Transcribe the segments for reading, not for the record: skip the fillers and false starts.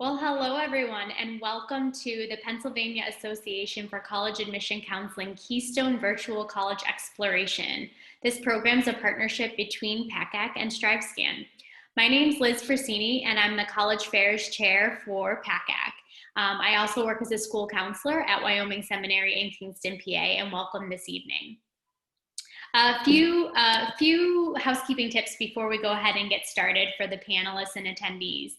Well, hello everyone, and welcome to the Pennsylvania Association for College Admission Counseling Keystone Virtual College Exploration. This program is a partnership between PACAC and StriveScan. My name is Liz Frasini, and I'm the College Affairs Chair for PACAC. I also work as a school counselor at Wyoming Seminary in Kingston, PA, and welcome this evening. A few housekeeping tips before we go ahead and get started for the panelists and attendees.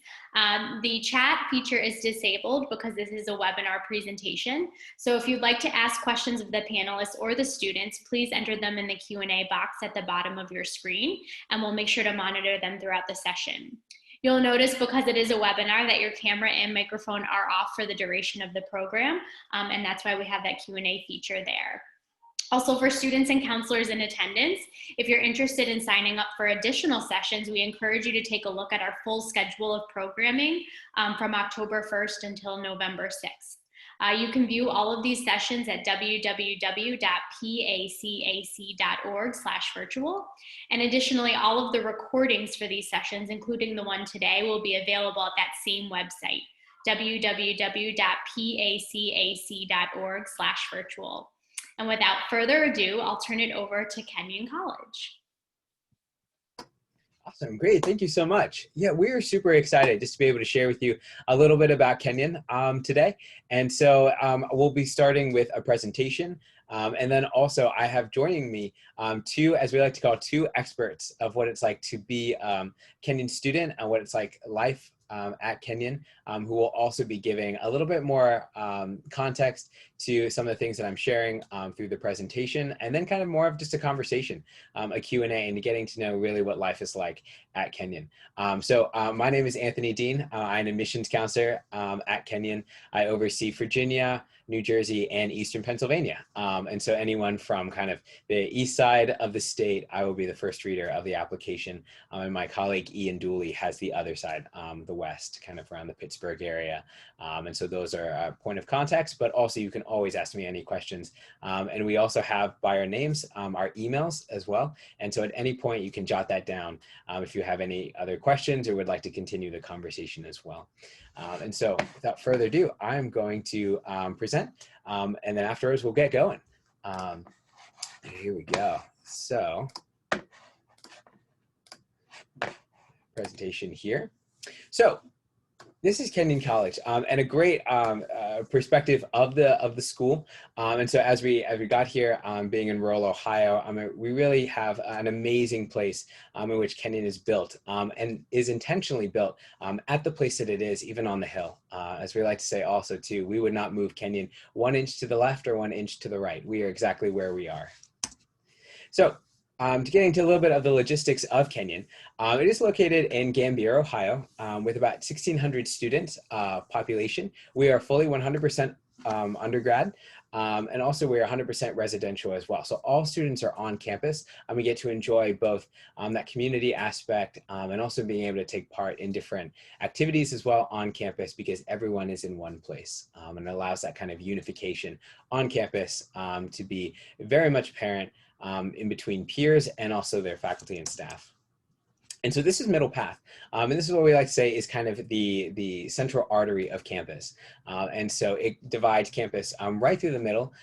The chat feature is disabled because this is a webinar presentation. So if you'd like to ask questions of the panelists or the students, please enter them in the Q&A box at the bottom of your screen, and we'll make sure to monitor them throughout the session. You'll notice, because it is a webinar, that your camera and microphone are off for the duration of the program, and that's why we have that Q&A feature there. Also, for students and counselors in attendance, if you're interested in signing up for additional sessions, we encourage you to take a look at our full schedule of programming from October 1st until November 6th. You can view all of these sessions at www.pacac.org/virtual. And additionally, all of the recordings for these sessions, including the one today, will be available at that same website, www.pacac.org/virtual. And without further ado, I'll turn it over to Kenyon College. Awesome, great, thank you so much. Yeah, we're super excited just to be able to share with you a little bit about Kenyon today. And so we'll be starting with a presentation. And then also I have joining me two, as we like to call, two experts of what it's like to be a Kenyon student and what it's like life at Kenyon, who will also be giving a little bit more context to some of the things that I'm sharing through the presentation, and then kind of more of just a conversation, a Q&A, and getting to know really what life is like at Kenyon. So my name is Anthony Dean. I'm an admissions counselor at Kenyon. I oversee Virginia, New Jersey, and Eastern Pennsylvania. And so anyone from kind of the east side of the state, I will be the first reader of the application. And my colleague Ian Dooley has the other side, the west, kind of around the Pittsburgh area. And so those are a point of context, but also you can always ask me any questions. And we also have by our names, our emails as well. And so at any point you can jot that down if you have any other questions or would like to continue the conversation as well. And so without further ado, I'm going to present, and then afterwards we'll get going. Here we go. So presentation here. So this is Kenyon College, and a great perspective of the school. And so as we got here, being in rural Ohio, we really have an amazing place in which Kenyon is built, and is intentionally built at the place that it is, even on the hill. As we like to say also too, we would not move Kenyon 1 inch to the left or 1 inch to the right. We are exactly where we are. So to get into a little bit of the logistics of Kenyon, it is located in Gambier, Ohio, with about 1,600 students population. We are fully 100% undergrad, and also we are 100% residential as well. So all students are on campus, and we get to enjoy both that community aspect and also being able to take part in different activities as well on campus, because everyone is in one place, and it allows that kind of unification on campus to be very much apparent in between peers and also their faculty and staff. And so this is Middle Path, and this is what we like to say is kind of the central artery of campus. And so it divides campus right through the middle,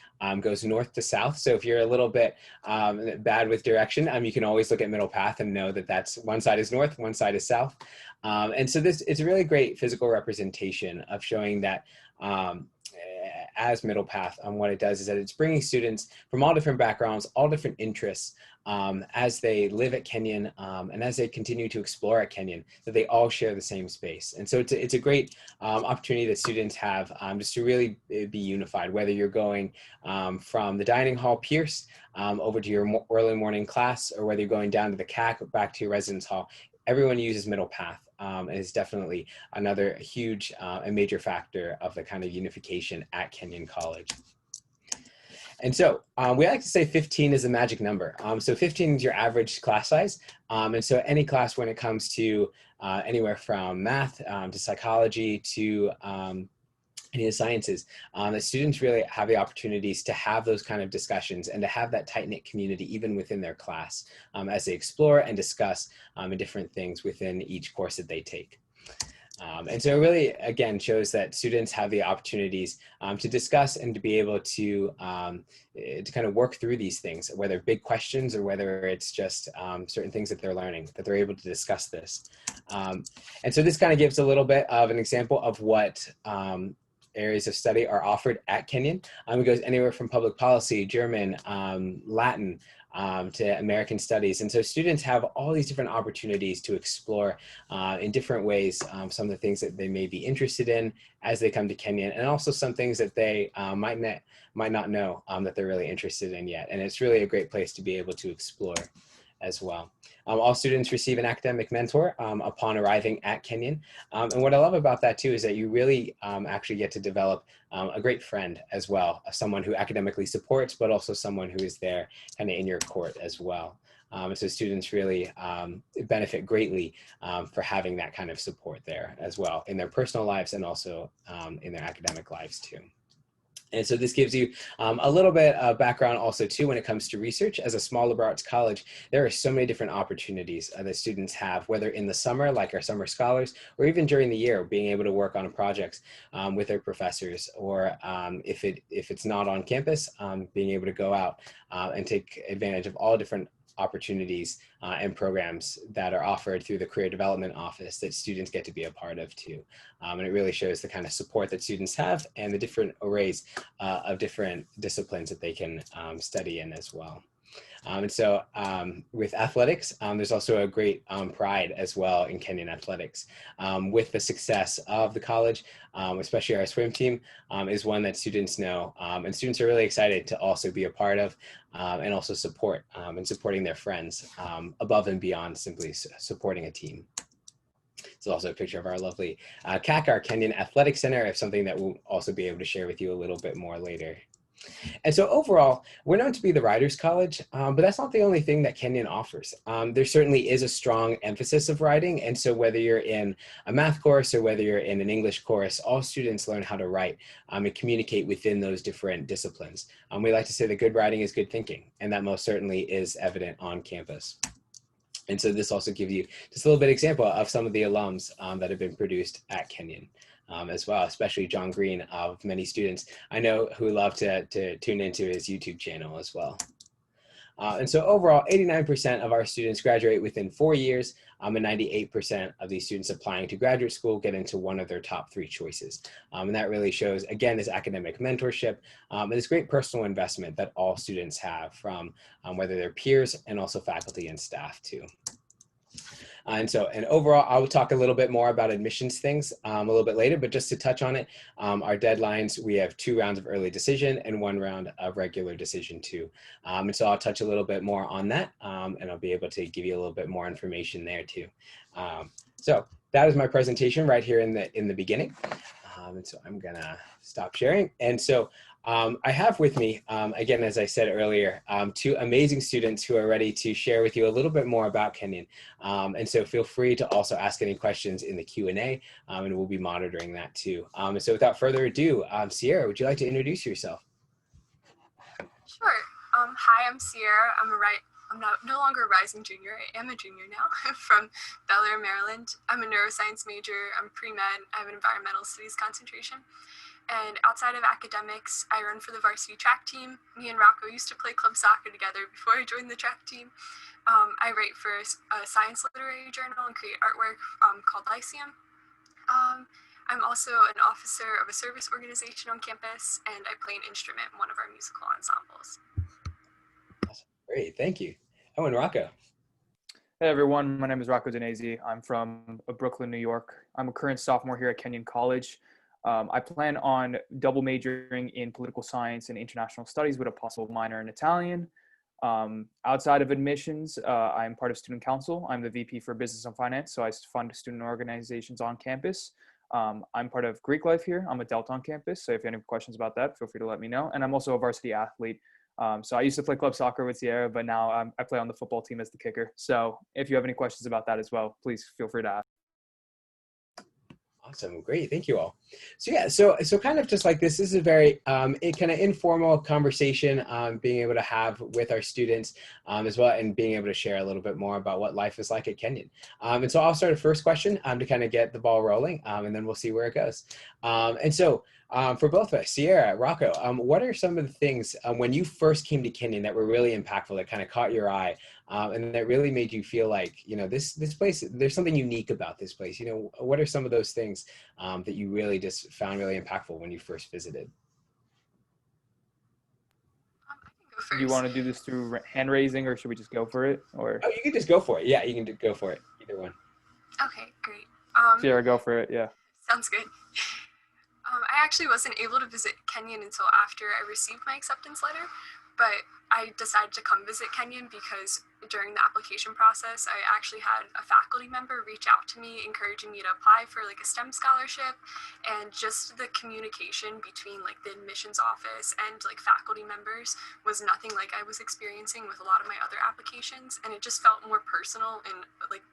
goes north to south. So if you're a little bit bad with direction, you can always look at Middle Path and know that that's one side is north, one side is south. And so it's a really great physical representation of showing that as Middle Path, what it does is that it's bringing students from all different backgrounds, all different interests, as they live at Kenyon and as they continue to explore at Kenyon, that they all share the same space. And so it's a great opportunity that students have just to really be unified, whether you're going from the dining hall Pierce over to your early morning class, or whether you're going down to the CAC back to your residence hall. Everyone uses Middle Path, and is definitely another huge and major factor of the kind of unification at Kenyon College. And so we like to say 15 is the magic number. So 15 is your average class size. And so any class, when it comes to anywhere from math to psychology to any of the sciences, that students really have the opportunities to have those kind of discussions and to have that tight-knit community even within their class as they explore and discuss different things within each course that they take. And so it really, again, shows that students have the opportunities to discuss and to be able to kind of work through these things, whether big questions or whether it's just certain things that they're learning, that they're able to discuss this. And so this kind of gives a little bit of an example of what areas of study are offered at Kenyon. It goes anywhere from public policy, German, Latin, to American studies. And so students have all these different opportunities to explore in different ways some of the things that they may be interested in as they come to Kenyon, and also some things that they might not know that they're really interested in yet. And it's really a great place to be able to explore as well. All students receive an academic mentor upon arriving at Kenyon. And what I love about that too is that you really actually get to develop a great friend as well, someone who academically supports, but also someone who is there kind of in your court as well. So students really benefit greatly for having that kind of support there as well in their personal lives and also in their academic lives too. And so this gives you a little bit of background also too when it comes to research. As a small liberal arts college, there are so many different opportunities that students have, whether in the summer, like our summer scholars, or even during the year, being able to work on projects with their professors, or if it's not on campus, being able to go out and take advantage of all different opportunities and programs that are offered through the Career Development Office that students get to be a part of too. And it really shows the kind of support that students have and the different arrays of different disciplines that they can study in as well. And so with athletics, there's also a great pride as well in Kenyan athletics. With the success of the college, especially our swim team, is one that students know. And students are really excited to also be a part of and also support and supporting their friends above and beyond simply supporting a team. It's also a picture of our lovely CAC, our Kenyan Athletic Center, of something that we'll also be able to share with you a little bit more later. And so overall, we're known to be the Writers' College, but that's not the only thing that Kenyon offers. There certainly is a strong emphasis of writing, and so whether you're in a math course or whether you're in an English course, all students learn how to write and communicate within those different disciplines. We like to say that good writing is good thinking, and that most certainly is evident on campus. And so this also gives you just a little bit of example of some of the alums that have been produced at Kenyon. As well, especially John Green of many students I know who love to tune into his YouTube channel as well. And so overall, 89% of our students graduate within 4 years, and 98% of these students applying to graduate school get into one of their top 3 choices. And that really shows, again, this academic mentorship and this great personal investment that all students have from whether they're peers and also faculty and staff too. And overall, I will talk a little bit more about admissions things a little bit later, but just to touch on it, our deadlines, we have 2 rounds of early decision and 1 round of regular decision too. And so I'll touch a little bit more on that, and I'll be able to give you a little bit more information there too. So that is my presentation right here in the beginning. And so I'm gonna stop sharing. And so I have with me, again, as I said earlier, 2 amazing students who are ready to share with you a little bit more about Kenyon. And so feel free to also ask any questions in the Q&A, and we'll be monitoring that too. And so without further ado, Sierra, would you like to introduce yourself? Sure. Hi, I'm Sierra. I'm no longer a rising junior. I am a junior now from Bel Air, Maryland. I'm a neuroscience major. I'm pre-med. I have an environmental studies concentration. And outside of academics, I run for the varsity track team. Me and Rocco used to play club soccer together before I joined the track team. I write for a science literary journal and create artwork called Lyceum. I'm also an officer of a service organization on campus, and I play an instrument in one of our musical ensembles. Awesome. Great, thank you. Oh, and Rocco. Hey everyone, my name is Rocco Danese. I'm from Brooklyn, New York. I'm a current sophomore here at Kenyon College. I plan on double majoring in political science and international studies with a possible minor in Italian. Outside of admissions, I'm part of student council. I'm the VP for business and finance, so I fund student organizations on campus. I'm part of Greek life here. I'm a Delta on campus, so if you have any questions about that, feel free to let me know. And I'm also a varsity athlete. So I used to play club soccer with Sierra, but now I play on the football team as the kicker. So if you have any questions about that as well, please feel free to ask. Awesome. Great. Thank you all. So yeah, so kind of just like this is a very kind of informal conversation being able to have with our students as well, and being able to share a little bit more about what life is like at Kenyon. And so I'll start a first question to kind of get the ball rolling, and then we'll see where it goes. And so for both of us, Sierra, Rocco, what are some of the things when you first came to Kenyon that were really impactful, that kind of caught your eye, and that really made you feel like, you know, this place, there's something unique about this place? You know, what are some of those things that you really just found really impactful when you first visited? I can go first. Do you want to do this through hand raising, or should we just go for it? Or Oh, you can just go for it. Yeah, you can go for it. Either one. Okay, great. Sierra, go for it. Yeah. Sounds good. I actually wasn't able to visit Kenyon until after I received my acceptance letter, but I decided to come visit Kenyon because during the application process, I actually had a faculty member reach out to me, encouraging me to apply for like a STEM scholarship, and just the communication between like the admissions office and like faculty members was nothing like I was experiencing with a lot of my other applications, and it just felt more personal and like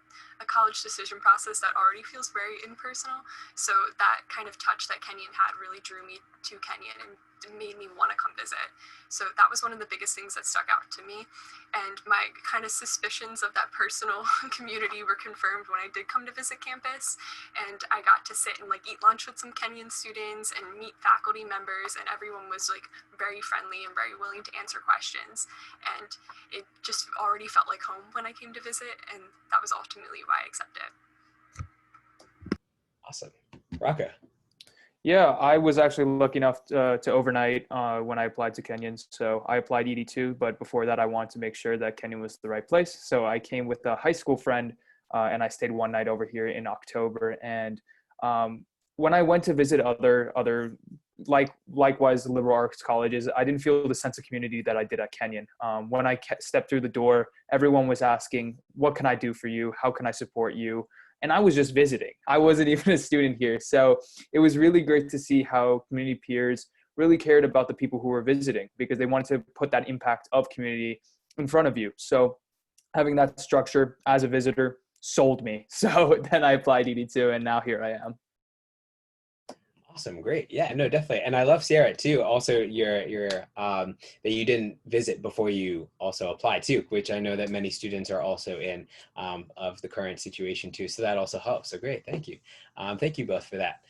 a college decision process that already feels very impersonal. So that kind of touch that Kenyon had really drew me to Kenyon and made me want to come visit. So that was one of the biggest things that stuck out to me. And my kind of suspicions of that personal community were confirmed when I did come to visit campus. And I got to sit and like eat lunch with some Kenyan students and meet faculty members, and everyone was like very friendly and very willing to answer questions. And it just already felt like home when I came to visit, and that was ultimately why I accepted. Awesome. Rocco. Yeah, I was actually lucky enough to overnight when I applied to Kenyon. So I applied ED2, but before that, I wanted to make sure that Kenyon was the right place. So I came with a high school friend, and I stayed one night over here in October. And when I went to visit other likewise liberal arts colleges, I didn't feel the sense of community that I did at Kenyon. When I stepped through the door, everyone was asking, "What can I do for you? How can I support you?" And I was just visiting. I wasn't even a student here. So it was really great to see how community peers really cared about the people who were visiting, because they wanted to put that impact of community in front of you. So having that structure as a visitor sold me. So then I applied ED2, and now here I am. Awesome. Great. Yeah, no, definitely. And I love Sierra too. Also your that you didn't visit before you also applied too, which I know that many students are also in of the current situation too. So that also helps. So great. Thank you. Thank you both for that.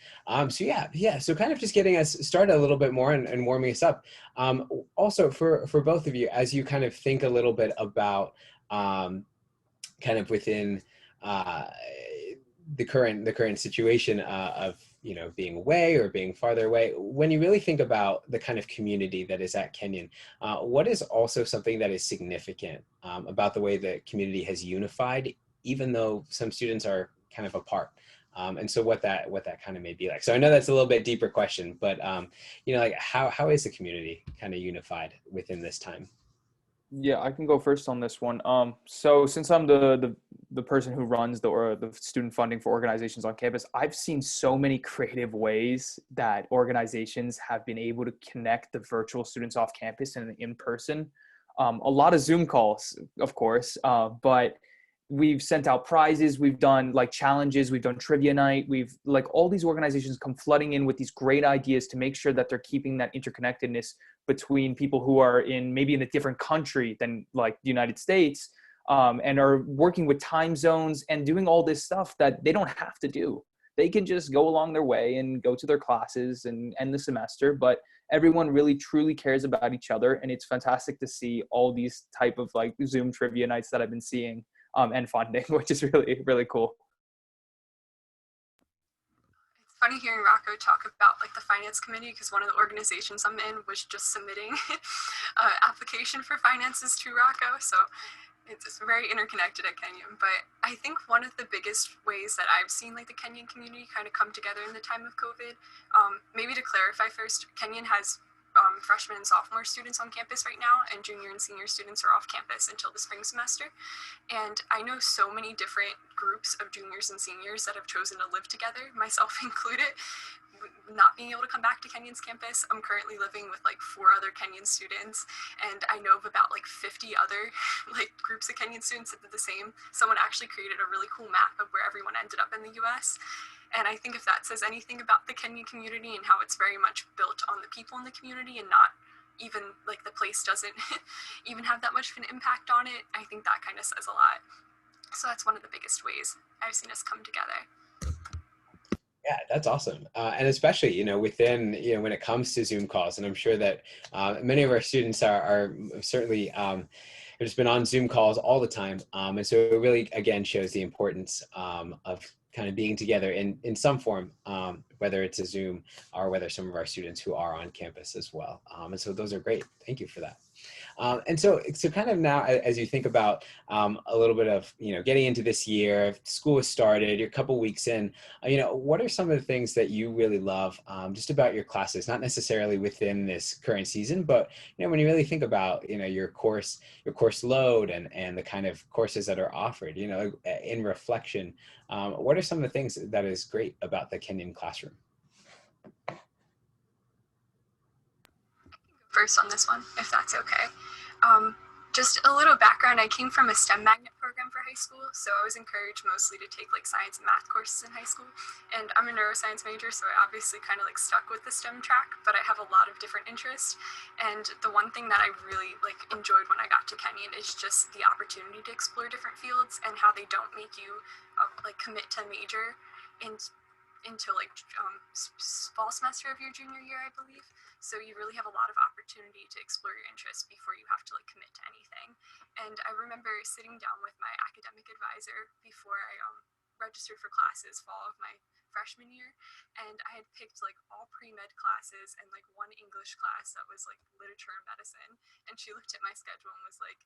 So yeah. So kind of just getting us started a little bit more and warming us up. Also for both of you, as you kind of think a little bit about kind of within the current situation of, you know, being away or being farther away, when you really think about the kind of community that is at Kenyon, what is also something that is significant about the way the community has unified, even though some students are kind of apart? And so what that kind of may be like. So I know that's a little bit deeper question, but you know, like how is the community kind of unified within this time? Yeah, I can go first on this one. So since I'm the person who runs the student funding for organizations on campus, I've seen so many creative ways that organizations have been able to connect the virtual students off campus and in person. A lot of Zoom calls, of course, but we've sent out prizes, we've done like challenges, we've done trivia night, we've like all these organizations come flooding in with these great ideas to make sure that they're keeping that interconnectedness between people who are maybe in a different country than like the United States, and are working with time zones and doing all this stuff that they don't have to do. They can just go along their way and go to their classes and end the semester, but everyone really truly cares about each other. And it's fantastic to see all these type of like Zoom trivia nights that I've been seeing and funding, which is really, really cool. It's funny hearing Rocco talk about like the finance committee, because one of the organizations I'm in was just submitting application for finances to Rocco. So it's very interconnected at Kenyon. But I think one of the biggest ways that I've seen like the Kenyon community kind of come together in the time of COVID, maybe to clarify first, Kenyon has freshman and sophomore students on campus right now, and junior and senior students are off campus until the spring semester. And I know so many different groups of juniors and seniors that have chosen to live together, myself included, not being able to come back to Kenyon's campus. I'm currently living with like 4 other Kenyon students, and I know of about like 50 other like groups of Kenyon students that did the same. Someone actually created a really cool map of where everyone ended up in the US. And I think if that says anything about the Kenyan community and how it's very much built on the people in the community and not even like the place doesn't even have that much of an impact on it, I think that kind of says a lot. So that's one of the biggest ways I've seen us come together. Yeah, that's awesome. And especially, within, when it comes to Zoom calls, and I'm sure that many of our students are certainly have just been on Zoom calls all the time. And so it really, again, shows the importance of kind of being together in some form, whether it's a Zoom or whether some of our students who are on campus as well. And so those are great. Thank you for that. And so kind of now, as you think about a little bit of, getting into this year, school has started, you're a couple weeks in, what are some of the things that you really love just about your classes, not necessarily within this current season, but, when you really think about, your course load and the kind of courses that are offered, in reflection, what are some of the things that is great about the Kenyan classroom? First on this one, if that's okay. Just a little background, I came from a STEM magnet program for high school, so I was encouraged mostly to take like science and math courses in high school. And I'm a neuroscience major, so I obviously kind of like stuck with the STEM track, but I have a lot of different interests. And the one thing that I really like enjoyed when I got to Kenyon is just the opportunity to explore different fields and how they don't make you like commit to a major into like fall semester of your junior year, I believe. So you really have a lot of opportunity to explore your interests before you have to like commit to anything. And I remember sitting down with my academic advisor before I registered for classes fall of my freshman year, and I had picked like all pre-med classes and like one English class that was like literature and medicine. And she looked at my schedule and was like,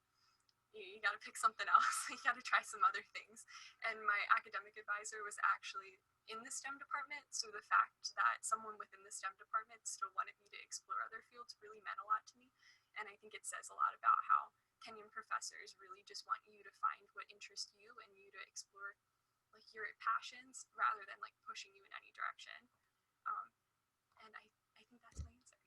you got to pick something else. You got to try some other things. And my academic advisor was actually in the STEM department. So the fact that someone within the STEM department still wanted me to explore other fields really meant a lot to me. And I think it says a lot about how Kenyan professors really just want you to find what interests you and you to explore like your passions rather than like pushing you in any direction. And I think that's my answer.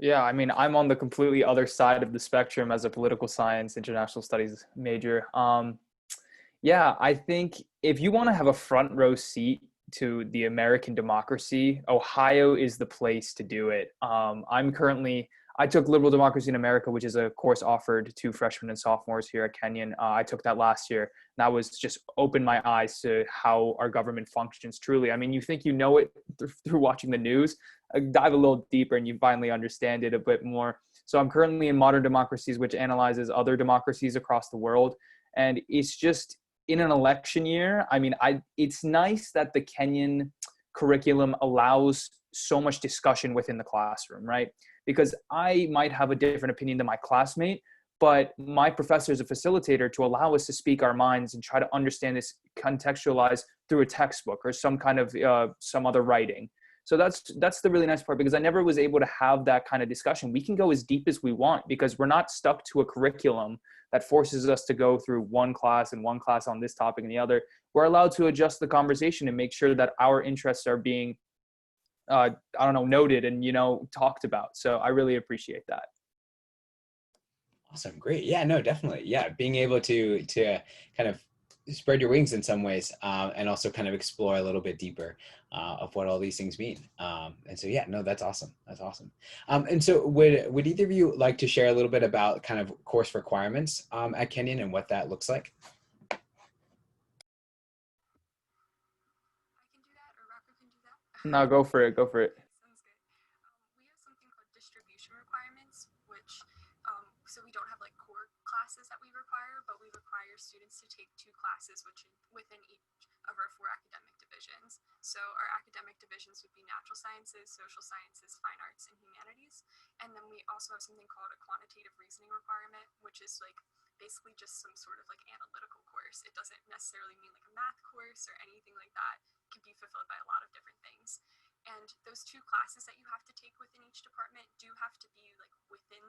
Yeah, I mean, I'm on the completely other side of the spectrum as a political science, international studies major. Yeah, I think if you want to have a front row seat to the American democracy, Ohio is the place to do it. I took Liberal Democracy in America, which is a course offered to freshmen and sophomores here at Kenyon. I took that last year. That was just opened my eyes to how our government functions truly. I mean, you think you know it through watching the news. Dive a little deeper and you finally understand it a bit more. So I'm currently in Modern Democracies, which analyzes other democracies across the world. And it's just in an election year. I mean, it's nice that the Kenyan curriculum allows so much discussion within the classroom, right? Because I might have a different opinion than my classmate, but my professor is a facilitator to allow us to speak our minds and try to understand this contextualized through a textbook or some kind of some other writing. So that's the really nice part, because I never was able to have that kind of discussion. We can go as deep as we want because we're not stuck to a curriculum that forces us to go through one class on this topic and the other. We're allowed to adjust the conversation and make sure that our interests are being noted and, talked about. So I really appreciate that. Awesome. Great. Yeah, no, definitely. Yeah. Being able to kind of spread your wings in some ways and also kind of explore a little bit deeper of what all these things mean. And so, yeah, no, that's awesome. That's awesome. And so would either of you like to share a little bit about kind of course requirements at Kenyon and what that looks like? I can do that, or Rocco can do that. No, go for it. Go for it. Sounds good. We have something called distribution requirements, which, so we don't have like core classes that we require, but we require students to take 2 classes within each of our 4 academic divisions. So our academic divisions would be natural sciences, social sciences, fine arts, and humanities. And then we also have something called a quantitative reasoning requirement, which is like basically just some sort of like analytical course. It doesn't necessarily mean like a math course or anything like that. It can be fulfilled by a lot of different things. And those 2 classes that you have to take within each department do have to be like within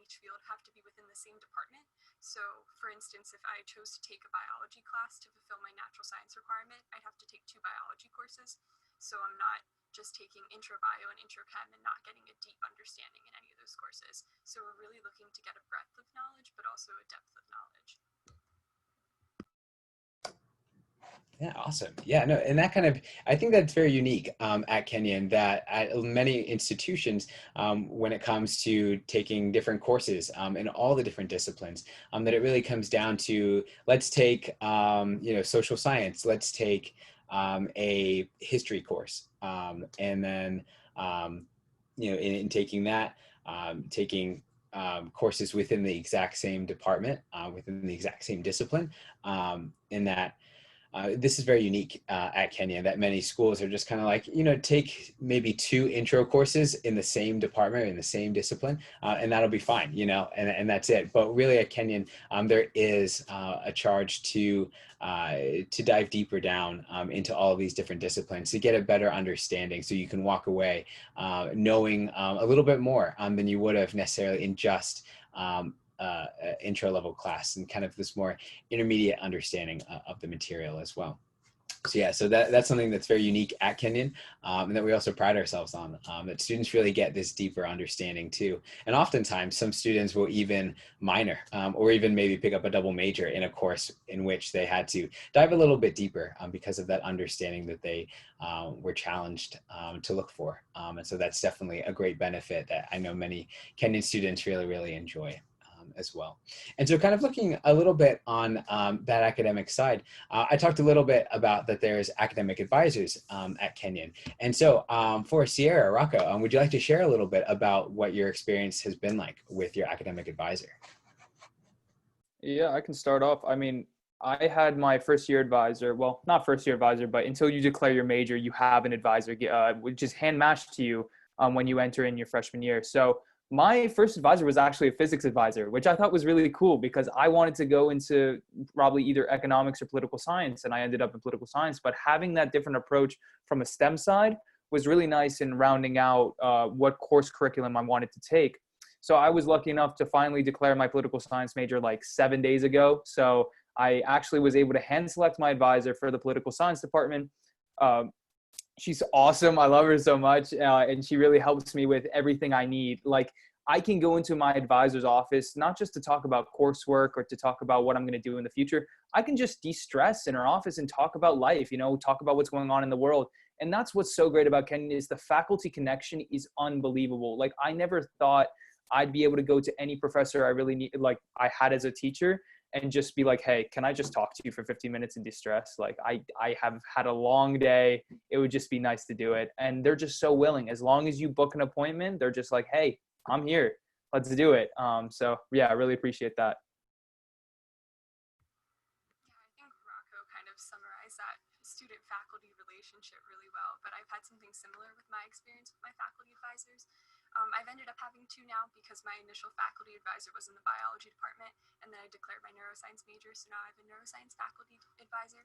each field have to be within the same department. So for instance, if I chose to take a biology class to fulfill my natural science requirement, I'd have to take 2 biology courses. So I'm not just taking intro bio and intro chem and not getting a deep understanding in any of those courses. So we're really looking to get a breadth of knowledge, but also a depth of knowledge. Yeah, awesome. Yeah, no, and that kind of, I think that's very unique at Kenyon, that at many institutions, when it comes to taking different courses in all the different disciplines, that it really comes down to, let's take, social science, let's take a history course, and then, in taking that, taking courses within the exact same department, within the exact same discipline, in that, this is very unique at Kenya, that many schools are just kind of like, take maybe 2 intro courses in the same department, in the same discipline, and that'll be fine, and that's it. But really at Kenyon, there is a charge to dive deeper down into all of these different disciplines to get a better understanding, so you can walk away knowing a little bit more than you would have necessarily in just intro level class, and kind of this more intermediate understanding of the material as well. So yeah, so that's something that's very unique at Kenyon, and that we also pride ourselves on, that students really get this deeper understanding too. And oftentimes some students will even minor, or even maybe pick up a double major in a course in which they had to dive a little bit deeper because of that understanding that they were challenged to look for. And so that's definitely a great benefit that I know many Kenyon students really, really enjoy as well. And so kind of looking a little bit on that academic side, I talked a little bit about that there's academic advisors at Kenyon. And so for Sierra, Rocco, would you like to share a little bit about what your experience has been like with your academic advisor? Yeah, I can start off. I mean, I had my first year advisor, well, not first year advisor, but until you declare your major, you have an advisor, which is hand matched to you when you enter in your freshman year. So my first advisor was actually a physics advisor, which I thought was really cool because I wanted to go into probably either economics or political science, and I ended up in political science. But having that different approach from a STEM side was really nice in rounding out what course curriculum I wanted to take. So I was lucky enough to finally declare my political science major like 7 days ago. So I actually was able to hand select my advisor for the political science department. She's awesome. I love her so much. And she really helps me with everything I need. Like, I can go into my advisor's office, not just to talk about coursework or to talk about what I'm going to do in the future. I can just de-stress in her office and talk about life, talk about what's going on in the world. And that's what's so great about Kenyon is the faculty connection is unbelievable. Like, I never thought I'd be able to go to any professor I really need, like I had as a teacher, and just be like, hey, can I just talk to you for 15 minutes and de-stress? Like, I have had a long day. It would just be nice to do it. And they're just so willing. As long as you book an appointment, they're just like, hey, I'm here. Let's do it. So yeah, I really appreciate that. Yeah, I think Rocco kind of summarized that student-faculty relationship really well, but I've had something similar with my experience with my faculty advisors. I've ended up having 2 now because my initial faculty advisor was in the biology department, and then I declared my neuroscience major, so now I have a neuroscience faculty advisor.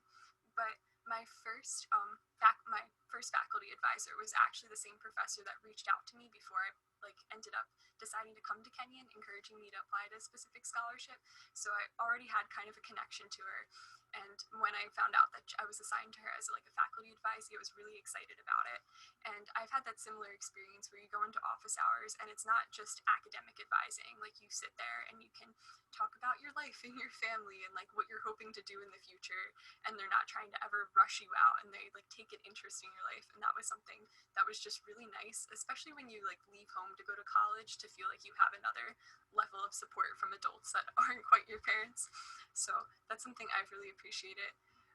But my first faculty advisor was actually the same professor that reached out to me before I ended up deciding to come to Kenyon, encouraging me to apply to a specific scholarship. So I already had kind of a connection to her. And when I found out that I was assigned to her as a faculty advisee, I was really excited about it. And I've had that similar experience where you go into office hours and it's not just academic advising. Like, you sit there and you can talk about your life and your family and what you're hoping to do in the future. And they're not trying to ever rush you out, and they take an interest in your life. And that was something that was just really nice, especially when you leave home to go to college, to feel like you have another level of support from adults that aren't quite your parents. So that's something I've really appreciated.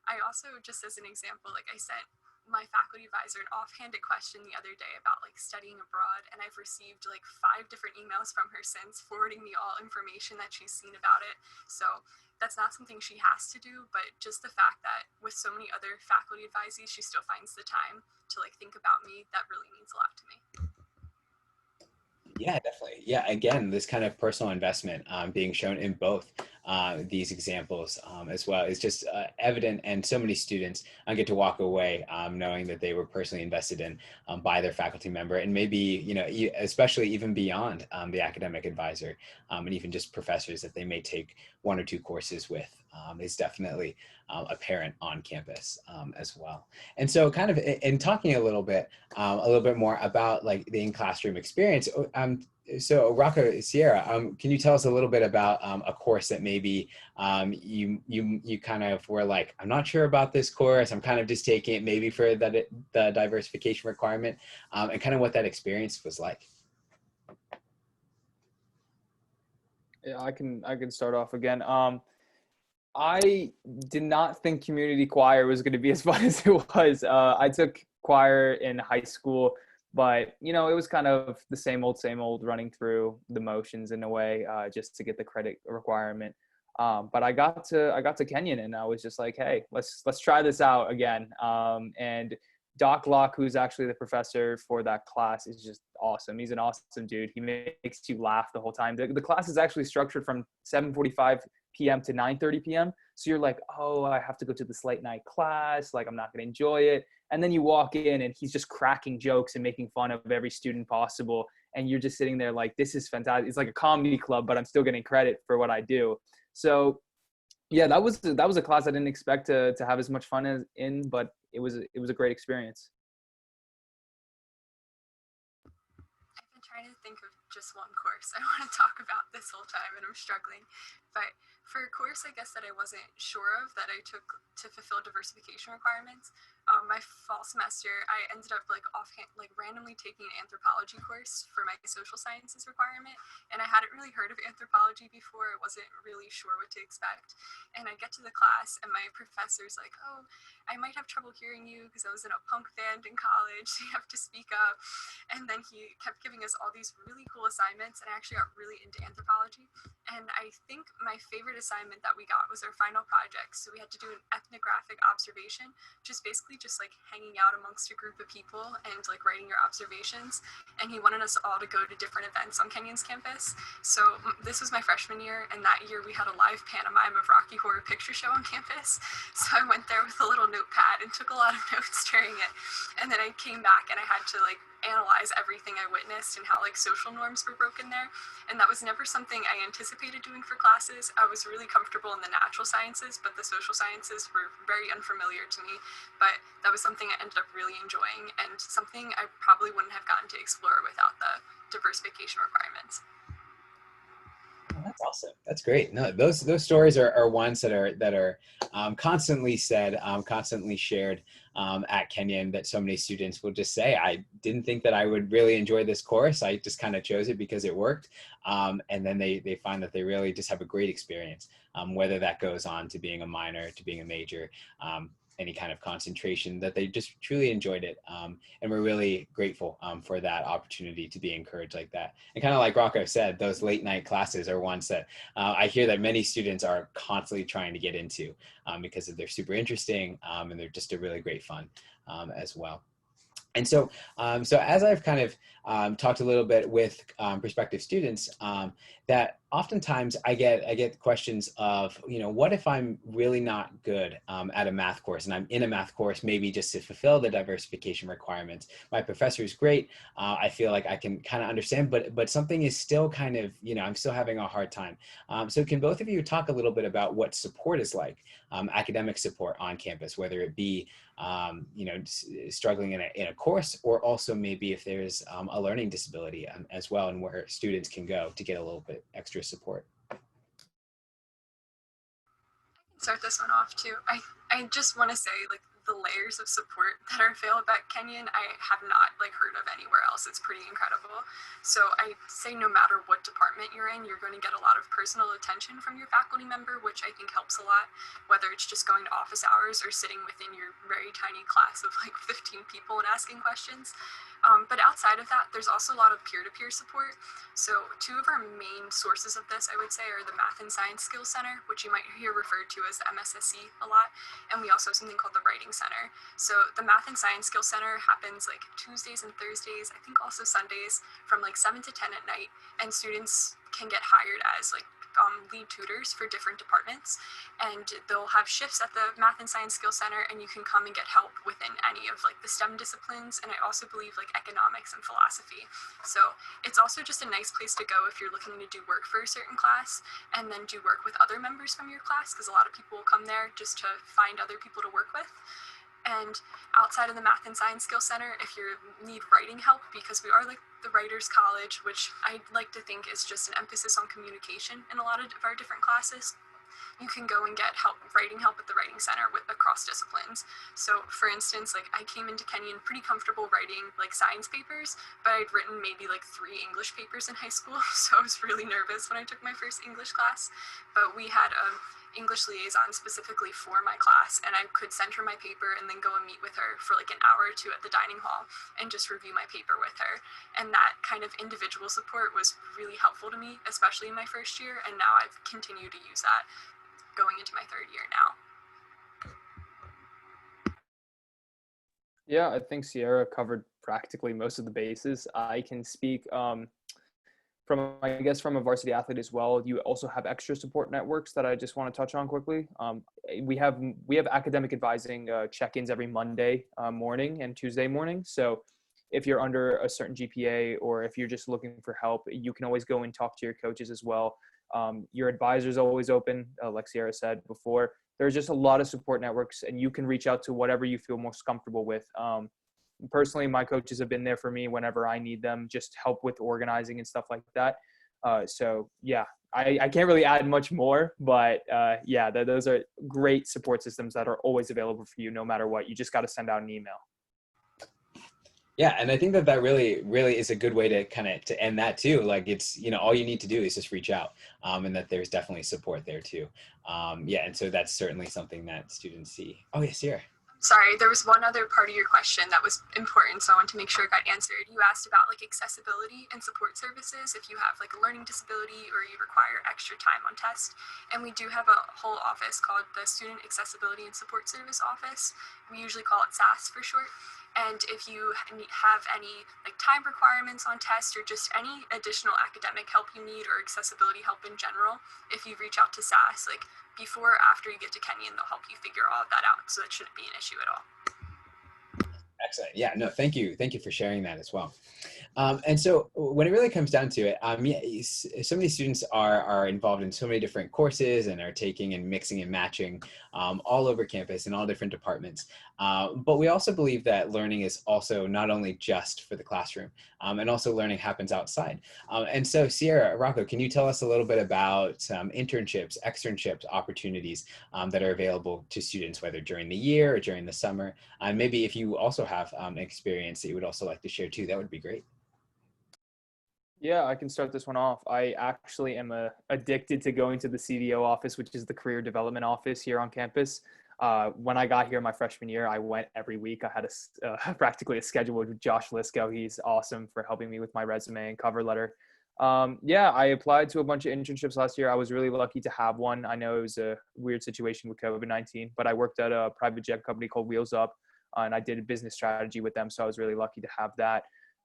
I also, just as an example, I sent my faculty advisor an offhanded question the other day about studying abroad, and I've received 5 different emails from her since, forwarding me all information that she's seen about it. So that's not something she has to do, but just the fact that with so many other faculty advisees, she still finds the time to think about me, that really means a lot to me. Yeah, definitely. Yeah, again, this kind of personal investment being shown in both these examples as well is just evident, and so many students get to walk away knowing that they were personally invested in by their faculty member, and maybe, especially even beyond the academic advisor, and even just professors that they may take 1 or 2 courses with is definitely apparent on campus as well. And so kind of in talking a little bit more about like the in-classroom experience, so Rocco, Sierra, can you tell us a little bit about a course that maybe you kind of were like, I'm not sure about this course, I'm kind of just taking it maybe for the diversification requirement, and kind of what that experience was like? Yeah, I can start off again. I did not think community choir was going to be as fun as it was. I took choir in high school, but you know, it was kind of the same old, running through the motions in a way, just to get the credit requirement. But I got to Kenyon, and I was just like, hey, let's try this out again. And Doc Locke, who's actually the professor for that class, is just awesome. He's an awesome dude. He makes you laugh the whole time. The class is actually structured from 7:45 p.m. to 9:30 p.m. So you're like, oh, I have to go to this late night class. Like, I'm not going to enjoy it. And then you walk in and he's just cracking jokes and making fun of every student possible. And you're just sitting there like, this is fantastic. It's like a comedy club, but I'm still getting credit for what I do. So yeah, that was a class I didn't expect to have as much fun as in, but it was a great experience. I've been trying to think of just one course I want to talk about this whole time, and I'm struggling. But for a course, I guess that I wasn't sure of that I took to fulfill diversification requirements, my fall semester, I ended up like offhand, like randomly taking an anthropology course for my social sciences requirement. And I hadn't really heard of anthropology before. I wasn't really sure what to expect. And I get to the class and my professor's like, oh, I might have trouble hearing you because I was in a punk band in college. So you have to speak up. And then he kept giving us all these really cool assignments. And I actually got really into anthropology. And I think my favorite assignment that we got was our final project. So we had to do an ethnographic observation, which is basically just like hanging out amongst a group of people and like writing your observations. And he wanted us all to go to different events on Kenyon's campus. So this was my freshman year, and that year we had a live pantomime of Rocky Horror Picture Show on campus. So I went there with a little notepad and took a lot of notes during it. And then I came back and I had to like analyze everything I witnessed and how like social norms were broken there. And that was never something I anticipated doing for classes. I was really comfortable in the natural sciences, but the social sciences were very unfamiliar to me. But that was something I ended up really enjoying and something I probably wouldn't have gotten to explore without the diversification requirements. Oh, that's awesome. That's great. No, those stories are ones that are constantly said, constantly shared at Kenyon, that so many students will just say, I didn't think that I would really enjoy this course. I just kind of chose it because it worked. And then they find that they really just have a great experience, whether that goes on to being a minor, to being a major, any kind of concentration, that they just truly enjoyed it. And we're really grateful for that opportunity to be encouraged like that. And kind of like Rocco said, those late night classes are ones that I hear that many students are constantly trying to get into because they're super interesting and they're just a really great fun as well. And so, so as I've kind of talked a little bit with prospective students, that oftentimes I get questions of, you know, what if I'm really not good at a math course and I'm in a math course maybe just to fulfill the diversification requirements. My professor is great. I feel like I can kind of understand, but something is still kind of, you know, I'm still having a hard time. So can both of you talk a little bit about what support is like, academic support on campus, whether it be you know, struggling in a course, or also maybe if there's a learning disability as well, and where students can go to get a little bit extra support. I can start this one off too. I just want to say, like, the layers of support that are available at Kenyon, I have not like heard of anywhere else. It's pretty incredible. So I say no matter what department you're in, you're going to get a lot of personal attention from your faculty member, which I think helps a lot, whether it's just going to office hours or sitting within your very tiny class of like 15 people and asking questions. But outside of that, there's also a lot of peer-to-peer support. So two of our main sources of this, I would say, are the Math and Science Skills Center, which you might hear referred to as the MSSC a lot. And we also have something called the Writing Center. So the Math and Science Skills Center happens like Tuesdays and Thursdays, I think also Sundays, from like 7 to 10 at night. And students can get hired as like lead tutors for different departments, and they'll have shifts at the Math and Science Skills Center, and you can come and get help within any of like the STEM disciplines, and I also believe like economics and philosophy. So it's also just a nice place to go if you're looking to do work for a certain class and then do work with other members from your class, because a lot of people will come there just to find other people to work with. And outside of the Math and Science Skills Center, if you need writing help, because we are like the Writers College, which I like to think is just an emphasis on communication in a lot of our different classes, you can go and get writing help at the Writing Center with across disciplines. So for instance, like I came into Kenyon pretty comfortable writing like science papers, but I'd written maybe like 3 English papers in high school. So I was really nervous when I took my first English class, but we had English liaison specifically for my class, and I could send her my paper and then go and meet with her for like an hour or 2 at the dining hall and just review my paper with her. And that kind of individual support was really helpful to me, especially in my first year, and now I've continued to use that going into my 3rd year now. Yeah, I think Sierra covered practically most of the bases. I can speak from, I guess, from a varsity athlete as well. You also have extra support networks that I just want to touch on quickly. We have academic advising check-ins every Monday morning and Tuesday morning. So if you're under a certain GPA or if you're just looking for help, you can always go and talk to your coaches as well. Your advisor is always open, like Sierra said before. There's just a lot of support networks, and you can reach out to whatever you feel most comfortable with. Personally, my coaches have been there for me whenever I need them, just help with organizing and stuff like that. So yeah, I can't really add much more, but yeah, those are great support systems that are always available for you no matter what. You just got to send out an email. Yeah, and I think that really, really is a good way to kind of to end that too. Like it's, all you need to do is just reach out, and that there's definitely support there too. Yeah, and so that's certainly something that students see. Oh yes, Sierra. Sorry, there was one other part of your question that was important, so I want to make sure it got answered. You asked about like accessibility and support services if you have like a learning disability or you require extra time on test. And we do have a whole office called the Student Accessibility and Support Service Office. We usually call it SAS for short. And if you have any like time requirements on tests or just any additional academic help you need or accessibility help in general, if you reach out to SAS, like before or after you get to Kenyon, they'll help you figure all of that out. So that shouldn't be an issue at all. Excellent. Yeah, no, thank you. Thank you for sharing that as well. And so when it really comes down to it, yeah, so many students are involved in so many different courses and are taking and mixing and matching all over campus in all different departments. But we also believe that learning is also not only just for the classroom, and also learning happens outside. And so Sierra, Rocco, can you tell us a little bit about internships, externships, opportunities that are available to students, whether during the year or during the summer? And maybe if you also have experience that you would also like to share too, that would be great. Yeah, I can start this one off. I actually am addicted to going to the CDO office, which is the Career Development Office here on campus. When I got here my freshman year, I went every week. I had practically a schedule with Josh Lisco. He's awesome for helping me with my resume and cover letter. Yeah, I applied to a bunch of internships last year. I was really lucky to have one. I know it was a weird situation with COVID-19, but I worked at a private jet company called Wheels Up, and I did a business strategy with them. So I was really lucky to have that.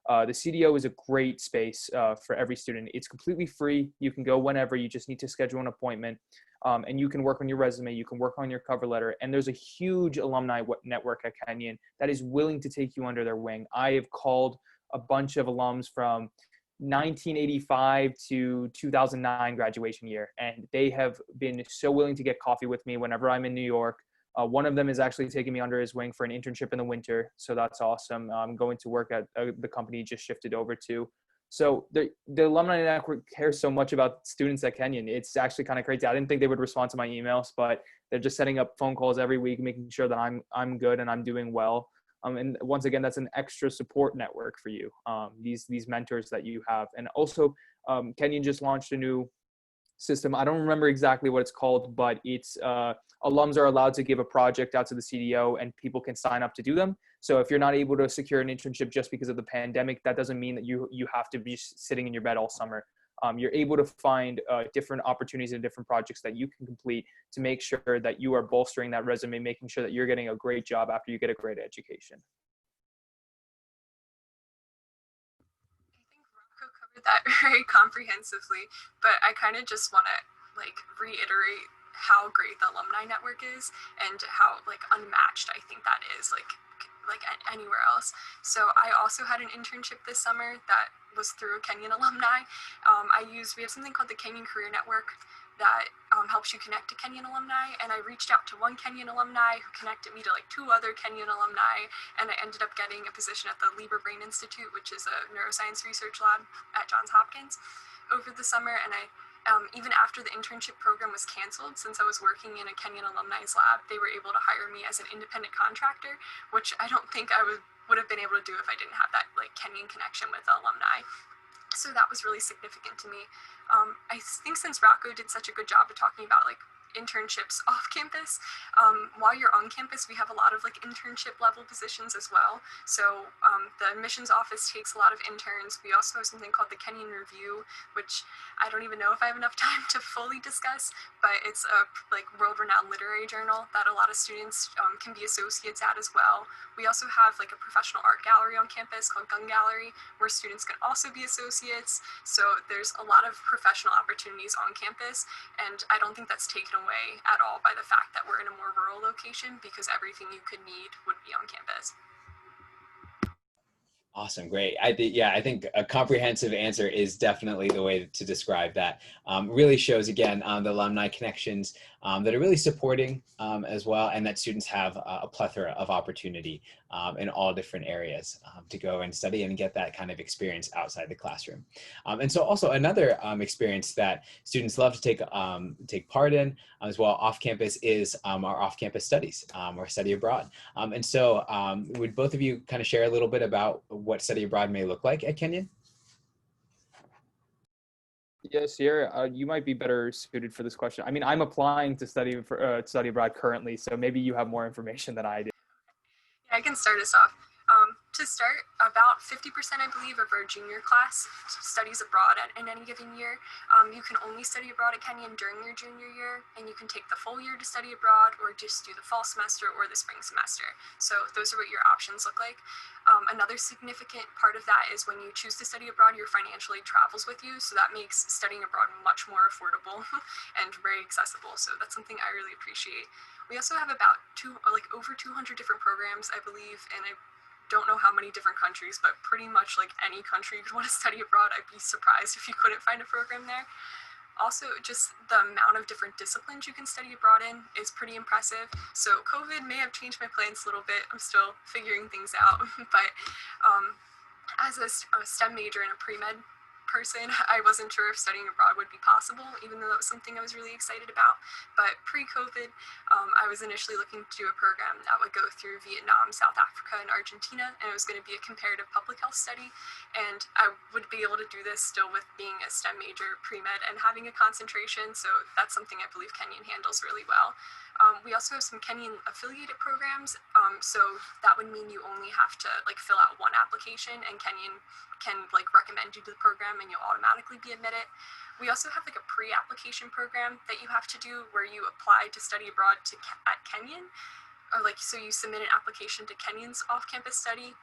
The CDO is a great space for every student. It's completely free. You can go whenever. You just need to schedule an appointment, and you can work on your resume. You can work on your cover letter. And there's a huge alumni network at Kenyon that is willing to take you under their wing. I have called a bunch of alums from 1985 to 2009 graduation year, and they have been so willing to get coffee with me whenever I'm in New York. One of them is actually taking me under his wing for an internship in the winter. So that's awesome. I'm going to work at the company he just shifted over to. So the alumni network cares so much about students at Kenyon. It's actually kind of crazy. I didn't think they would respond to my emails, but they're just setting up phone calls every week, making sure that I'm good and I'm doing well. And once again, that's an extra support network for you. These mentors that you have. And also Kenyon just launched a new system. I don't remember exactly what it's called, but it's alums are allowed to give a project out to the CDO and people can sign up to do them. So if you're not able to secure an internship just because of the pandemic, that doesn't mean that you have to be sitting in your bed all summer. You're able to find different opportunities and different projects that you can complete to make sure that you are bolstering that resume, making sure that you're getting a great job after you get a great education. That very comprehensively, but I kind of just want to like reiterate how great the alumni network is and how like unmatched I think that is like anywhere else. So I also had an internship this summer that was through Kenyan alumni. We have something called the Kenyan Career Network that helps you connect to Kenyan alumni, and I reached out to one Kenyan alumni who connected me to like 2 other Kenyan alumni, and I ended up getting a position at the Lieber Brain Institute, which is a neuroscience research lab at Johns Hopkins over the summer. And even after the internship program was canceled, since I was working in a Kenyan alumni's lab, they were able to hire me as an independent contractor, which I don't think I would have been able to do if I didn't have that like Kenyan connection with the alumni. So that was really significant to me. I think since Rocco did such a good job of talking about like internships off campus, while you're on campus, we have a lot of like internship level positions as well. So the admissions office takes a lot of interns. We also have something called the Kenyan Review, which I don't even know if I have enough time to fully discuss, but it's a like world-renowned literary journal that a lot of students can be associates at as well. We also have like a professional art gallery on campus called Gun Gallery, where students can also be associates. So there's a lot of professional opportunities on campus, and I don't think that's taken away at all by the fact that we're in a more rural location, because everything you could need would be on campus. Awesome, great. I think a comprehensive answer is definitely the way to describe that. Really shows again the alumni connections that are really supporting as well, and that students have a plethora of opportunity in all different areas to go and study and get that kind of experience outside the classroom. And so also another experience that students love to take part in as well off campus is our off-campus studies or study abroad. And so would both of you kind of share a little bit about what study abroad may look like at Kenyon? Yes, Sierra, you might be better suited for this question. I mean, I'm applying to study abroad currently, so maybe you have more information than I do. Yeah, I can start us off. To start, about 50%, I believe, of our junior class studies abroad in any given year. You can only study abroad at Kenyon during your junior year, and you can take the full year to study abroad, or just do the fall semester or the spring semester. So those are what your options look like. Another significant part of that is when you choose to study abroad, your financial aid travels with you, so that makes studying abroad much more affordable and very accessible. So that's something I really appreciate. We also have about over 200 different programs, I believe, and I don't know how many different countries, but pretty much like any country you could want to study abroad. I'd be surprised if you couldn't find a program there. Also, just the amount of different disciplines you can study abroad in is pretty impressive. So COVID may have changed my plans a little bit. I'm still figuring things out, but as a STEM major and a pre-med person, I wasn't sure if studying abroad would be possible, even though that was something I was really excited about. But pre-COVID, I was initially looking to do a program that would go through Vietnam, South Africa, and Argentina, and it was going to be a comparative public health study. And I would be able to do this still with being a STEM major, pre-med, and having a concentration, so that's something I believe Kenyon handles really well. We also have some Kenyan affiliated programs, so that would mean you only have to fill out one application, and Kenyon can recommend you to the program and you'll automatically be admitted. We also have a pre-application program that you have to do where you apply to study abroad at Kenyon, or so you submit an application to Kenyon's off-campus study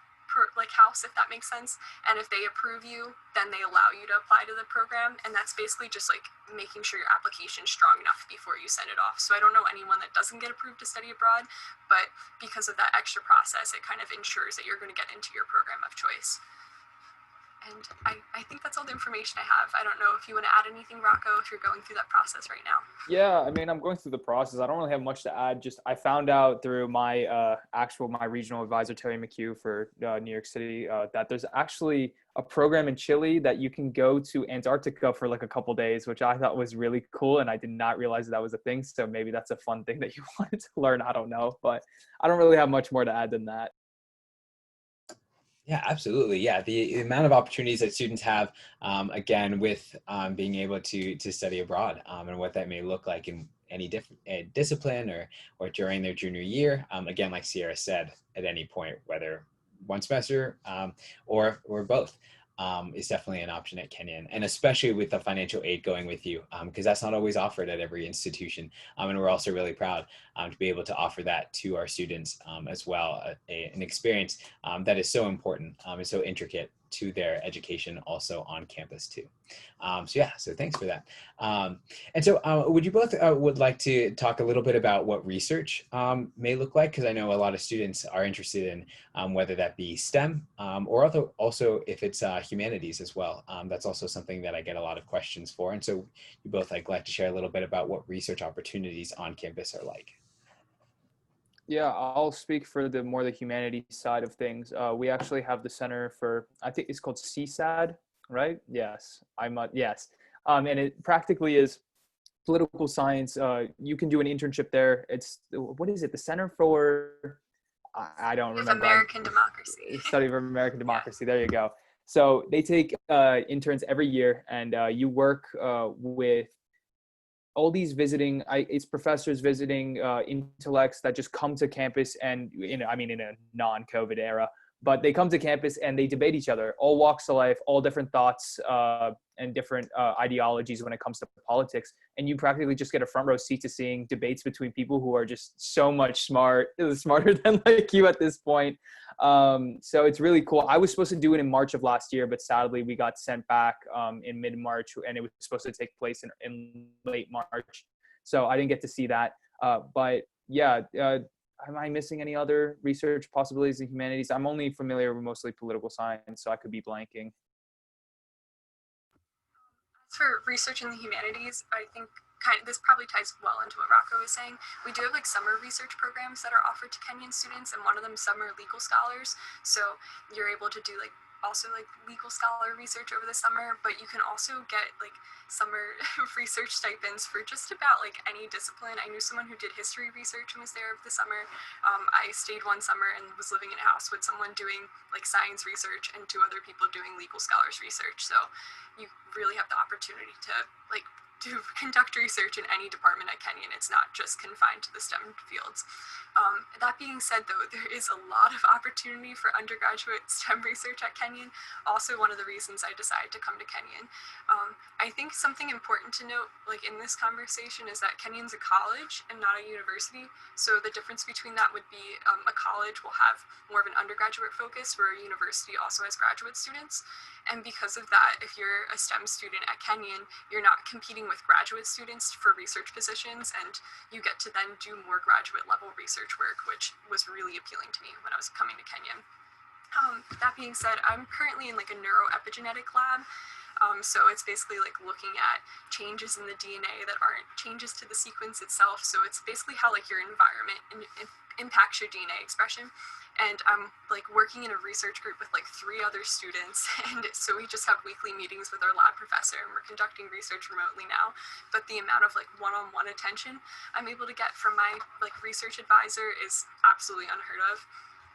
house, if that makes sense. And if they approve you, then they allow you to apply to the program, and that's basically just making sure your application is strong enough before you send it off. So I don't know anyone that doesn't get approved to study abroad, but because of that extra process, it kind of ensures that you're going to get into your program of choice. And I think that's all the information I have. I don't know if you want to add anything, Rocco, if you're going through that process right now. Yeah, I mean, I'm going through the process. I don't really have much to add. Just I found out through my my regional advisor, Terry McHugh for New York City, that there's actually a program in Chile that you can go to Antarctica for a couple days, which I thought was really cool. And I did not realize that was a thing. So maybe that's a fun thing that you wanted to learn. I don't know, but I don't really have much more to add than that. Yeah, absolutely. Yeah, the amount of opportunities that students have, again, with being able to study abroad and what that may look like in any different discipline or during their junior year. Again, like Sierra said, at any point, whether one semester or both, is definitely an option at Kenyon, and especially with the financial aid going with you, because that's not always offered at every institution. And we're also really proud to be able to offer that to our students as well, an experience that is so important and so intricate to their education also on campus too. So thanks for that. And so would you both would like to talk a little bit about what research may look like? Because I know a lot of students are interested in whether that be STEM or also if it's humanities as well. That's also something that I get a lot of questions for. And so you both like to share a little bit about what research opportunities on campus are like. Yeah, I'll speak for the humanities side of things. We actually have the Center for, I think it's called CSAD, right? Yes, yes. And it practically is political science. You can do an internship there. What is it? The Center for, I don't remember. American Democracy. Study of American Democracy. There you go. So they take interns every year, and you work with all these it's professors visiting intellects that just come to campus and, in a non-COVID era, but they come to campus and they debate each other, all walks of life, all different thoughts and different ideologies when it comes to politics. And you practically just get a front row seat to seeing debates between people who are just so much smarter than like you at this point. So it's really cool. I was supposed to do it in March of last year, but sadly we got sent back in mid-March, and it was supposed to take place in late March. So I didn't get to see that. But yeah, am I missing any other research possibilities in humanities? I'm only familiar with mostly political science, so I could be blanking. For research in the humanities, I think this probably ties well into what Rocco was saying. We do have like summer research programs that are offered to Kenyan students, and one of them summer legal scholars. So you're able to do also legal scholar research over the summer, but you can also get like summer research stipends for just about like any discipline. I knew someone who did history research and was there over the summer. I stayed one summer and was living in a house with someone doing like science research and two other people doing legal scholars research. So you really have the opportunity to to conduct research in any department at Kenyon. It's not just confined to the STEM fields. That being said, though, there is a lot of opportunity for undergraduate STEM research at Kenyon. Also, one of the reasons I decided to come to Kenyon. I think something important to note, in this conversation, is that Kenyon's a college and not a university. So the difference between that would be a college will have more of an undergraduate focus, where a university also has graduate students. And because of that, if you're a STEM student at Kenyon, you're not competing with graduate students for research positions, and you get to then do more graduate level research work, which was really appealing to me when I was coming to Kenyon. That being said, I'm currently in a Neuroepigenetic Lab. So it's basically looking at changes in the DNA that aren't changes to the sequence itself. So it's basically how your environment impacts your DNA expression. And I'm working in a research group with 3 other students, and so we just have weekly meetings with our lab professor, and we're conducting research remotely now. But the amount of one-on-one attention I'm able to get from my research advisor is absolutely unheard of.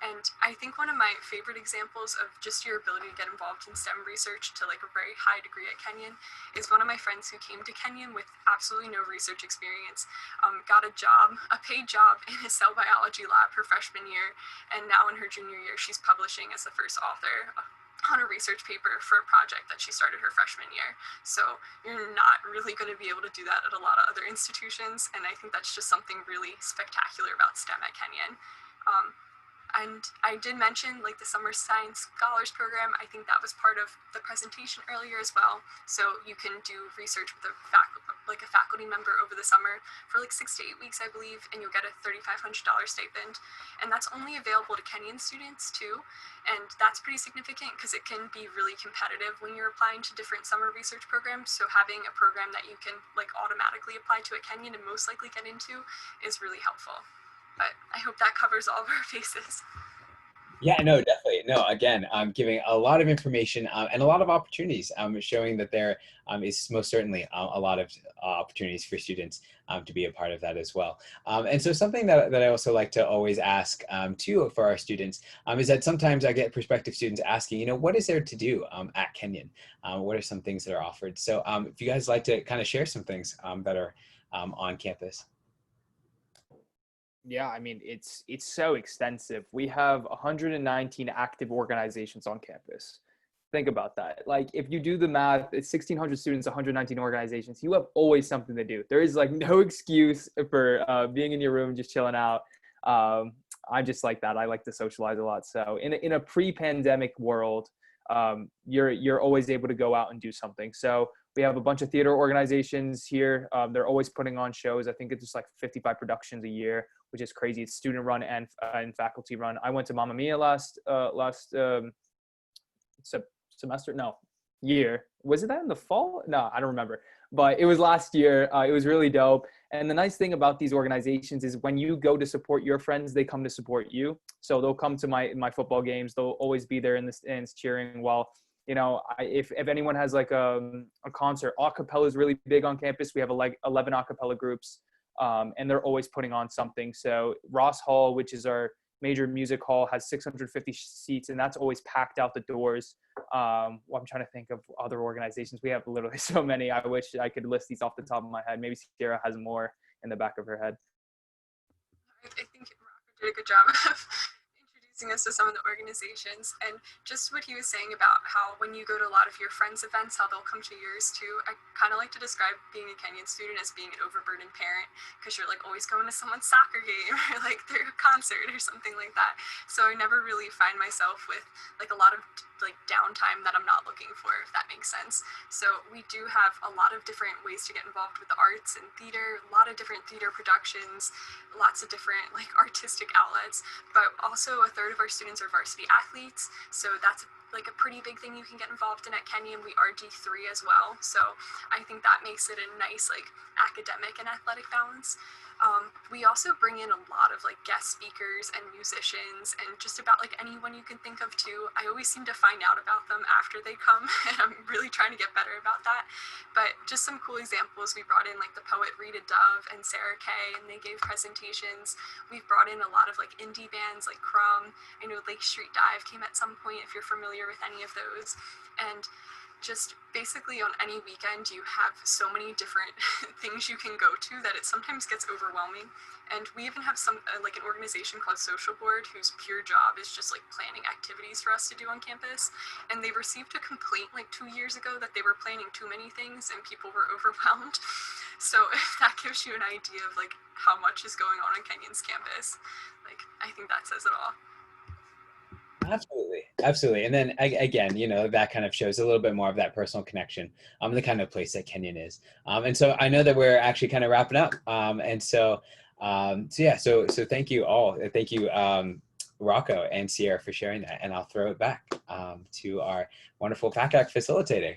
And I think one of my favorite examples of just your ability to get involved in STEM research to a very high degree at Kenyon is one of my friends who came to Kenyon with absolutely no research experience, got a paid job in a cell biology lab her freshman year, and now in her junior year, she's publishing as the first author on a research paper for a project that she started her freshman year. So you're not really going to be able to do that at a lot of other institutions, and I think that's just something really spectacular about STEM at Kenyon. And I did mention the Summer Science Scholars Program. I think that was part of the presentation earlier as well. So you can do research with a faculty member over the summer for 6 to 8 weeks, I believe, and you'll get a $3,500 stipend. And that's only available to Kenyan students too. And that's pretty significant because it can be really competitive when you're applying to different summer research programs. So having a program that you can automatically apply to at Kenyon and most likely get into is really helpful. But I hope that covers all of our bases. Yeah, no, definitely. No, again, giving a lot of information and a lot of opportunities, showing that there is most certainly a lot of opportunities for students to be a part of that as well. And so something that I also like to always ask too for our students is that sometimes I get prospective students asking, what is there to do at Kenyon? What are some things that are offered? So if you guys like to kind of share some things that are on campus. Yeah, I mean, it's so extensive. We have 119 active organizations on campus. Think about that. If you do the math, it's 1,600 students, 119 organizations. You have always something to do. There is no excuse for being in your room, just chilling out. I'm just like that. I like to socialize a lot. So in a pre-pandemic world, you're always able to go out and do something. So we have a bunch of theater organizations here. They're always putting on shows. I think it's just like 55 productions a year, which is crazy. It's student run and faculty run. I went to Mamma Mia last semester. No, year. Was it that in the fall? No, I don't remember. But it was last year. It was really dope. And the nice thing about these organizations is when you go to support your friends, they come to support you. So they'll come to my football games. They'll always be there in the stands cheering while, you know, if anyone has like a concert, a cappella is really big on campus. We have like 11 a cappella groups, and they're always putting on something. So Ross Hall, which is our major music hall, has 650 seats, and that's always packed out the doors. I'm trying to think of other organizations. We have literally so many. I wish I could list these off the top of my head. Maybe Sierra has more in the back of her head. I think Rocco did a good job of introducing us to some of the organizations, and just what he was saying about how when you go to a lot of your friends' events, how they'll come to yours too. I kind of like to describe being a Kenyan student as being an overburdened parent, because you're like always going to someone's soccer game or like their concert or something like that. So I never really find myself with like a lot of like downtime that I'm not looking for, if that makes sense. So we do have a lot of different ways to get involved with the arts and theater, a lot of different theater productions, lots of different like artistic outlets, but also a third of our students are varsity athletes. So that's like a pretty big thing you can get involved in at Kenyon. We are D3 as well. So I think that makes it a nice like academic and athletic balance. We also bring in a lot of like guest speakers and musicians and just about like anyone you can think of too. I always seem to find out about them after they come, and I'm really trying to get better about that. But just some cool examples, we brought in like the poet Rita Dove and Sarah Kay, and they gave presentations. We've brought in a lot of like indie bands like Crumb. I know Lake Street Dive came at some point, if you're familiar with any of those. And just basically on any weekend, you have so many different things you can go to that it sometimes gets overwhelming. And we even have some like an organization called Social Board, whose pure job is just like planning activities for us to do on campus. And they received a complaint like 2 years ago that they were planning too many things and people were overwhelmed. So if that gives you an idea of like how much is going on Kenyon's campus, like I think that says it all. Absolutely. Absolutely. And then again, you know, that kind of shows a little bit more of that personal connection, the kind of place that Kenyon is. And so I know that we're actually kind of wrapping up. So thank you all. Thank you, Rocco and Sierra, for sharing that. And I'll throw it back to our wonderful PACAC facilitator.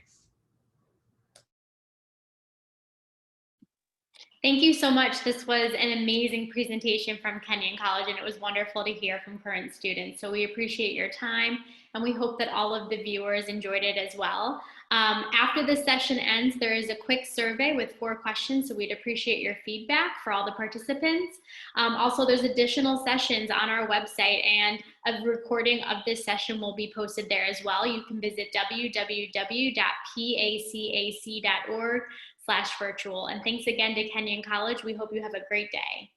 Thank you so much. This was an amazing presentation from Kenyon College, and it was wonderful to hear from current students. So we appreciate your time, and we hope that all of the viewers enjoyed it as well. After the session ends, there is a quick survey with 4 questions, so we'd appreciate your feedback for all the participants. Also, there's additional sessions on our website, and a recording of this session will be posted there as well. You can visit www.pacac.org/virtual. And thanks again to Kenyon College. We hope you have a great day.